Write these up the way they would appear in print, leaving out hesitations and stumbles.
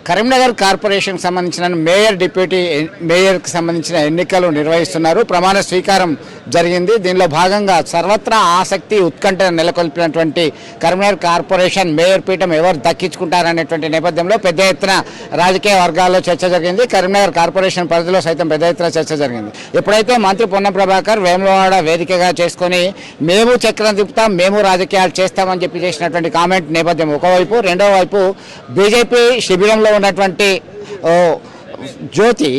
Karimnagar corporation సంబంధించిన mayor deputy మేయర్కి సంబంధించిన ఎన్నికలు నిర్వహిస్తున్నారు. ప్రమాణ స్వీకారం జరిగింది. దీనిలో భాగంగా సర్వత్రా ఆసక్తి ఉత్కంఠ నెలకొల్పినటువంటి కరీంనగర్ కార్పొరేషన్ మేయర్ పీఠం ఎవరు దక్కించుకుంటారనేటువంటి నేపథ్యంలో పెద్ద ఎత్తున రాజకీయ వర్గాల్లో చర్చ జరిగింది. కరీంనగర్ కార్పొరేషన్ పరిధిలో సైతం పెద్ద ఎత్తున చర్చ జరిగింది. ఎప్పుడైతే మంత్రి పొన్నం ప్రభాకర్ వేములవాడ వేదికగా చేసుకొని మేము చక్రం తిప్పుతాం, మేము రాజకీయాలు చేస్తామని చెప్పి చేసినటువంటి కామెంట్ నేపథ్యం ఒకవైపు, రెండో వైపు బీజేపీ శిబిరంలో ఉన్నటువంటి జ్యోతి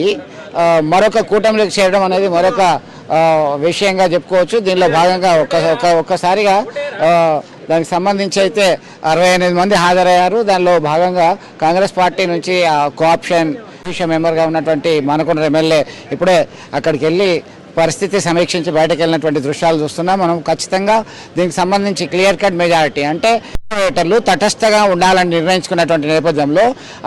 మరొక కూటమిలోకి చేరడం అనేది మరొక విషయంగా చెప్పుకోవచ్చు. దీనిలో భాగంగా ఒక్కసారిగా దానికి సంబంధించి అయితే 68 మంది హాజరయ్యారు. దానిలో భాగంగా కాంగ్రెస్ పార్టీ నుంచి కోఆప్షన్ మెంబర్గా ఉన్నటువంటి మనకొండ ఎమ్మెల్యే ఇప్పుడే అక్కడికి వెళ్ళి పరిస్థితి సమీక్షించి బయటకు వెళ్ళినటువంటి దృశ్యాలు చూస్తున్నాం మనం. ఖచ్చితంగా దీనికి సంబంధించి క్లియర్ కట్ మెజారిటీ అంటే ఓటర్లు తటస్థగా ఉండాలని నిర్ణయించుకున్నటువంటి నేపథ్యంలో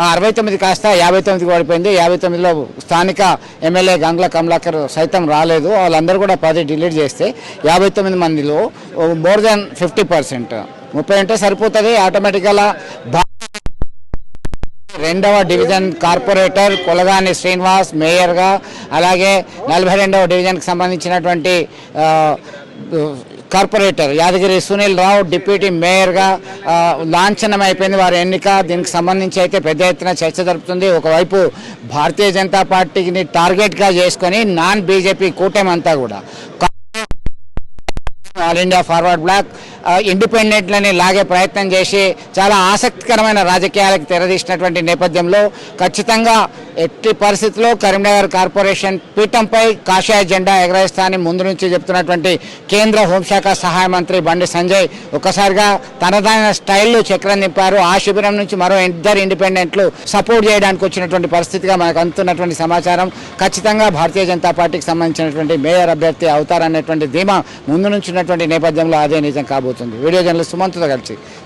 69 కాస్త 59కి పడిపోయింది. 59లో స్థానిక ఎమ్మెల్యే గంగ్ల కమలాకర్ సైతం రాలేదు. వాళ్ళందరూ కూడా 10 డిలీట్ చేస్తే 59 మందిలో మోర్ దాన్ 50%, 30 అంటే సరిపోతుంది. ఆటోమేటిక్గా రెండవ డివిజన్ కార్పొరేటర్ కొలగాని శ్రీనివాస్ మేయర్గా, అలాగే 42వ డివిజన్కి సంబంధించినటువంటి కార్పొరేటర్ యాదగిరి సునీల్ రావు డిప్యూటీ మేయర్గా లాంఛనం అయిపోయింది వారి ఎన్నిక. దీనికి సంబంధించి అయితే పెద్ద ఎత్తున చర్చ జరుపుతుంది. ఒకవైపు భారతీయ జనతా పార్టీని టార్గెట్గా చేసుకొని నాన్ బీజేపీ కూటమి అంతా కూడా ఆల్ ఇండియా ఫార్వర్డ్ బ్లాక్ ఇండిపెండెంట్లని లాగే ప్రయత్నం చేసి చాలా ఆసక్తికరమైన రాజకీయాలకు తెరదీసినటువంటి నేపథ్యంలో ఖచ్చితంగా ఎట్టి పరిస్థితుల్లో కరీంనగర్ కార్పొరేషన్ పీఠంపై కాషాయ జెండా ఎగరేస్తానని ముందు నుంచి చెప్తున్నటువంటి కేంద్ర హోంశాఖ సహాయ మంత్రి బండి సంజయ్ ఒక్కసారిగా తనదైన స్టైల్లో చక్రం నింపారు. ఆ శిబిరం నుంచి మరో 2 ఇండిపెండెంట్లు సపోర్ట్ చేయడానికి వచ్చినటువంటి పరిస్థితిగా మనకు అందుతున్నటువంటి సమాచారం. ఖచ్చితంగా భారతీయ జనతా పార్టీకి సంబంధించినటువంటి మేయర్ అభ్యర్థి అవుతారనేటువంటి ధీమా ముందు నుంచి ఉన్నటువంటి నేపథ్యంలో అదే నిజం కాబోతుంది. వీడియో జర్నలిస్ట్ సుమంత్తో కలిసి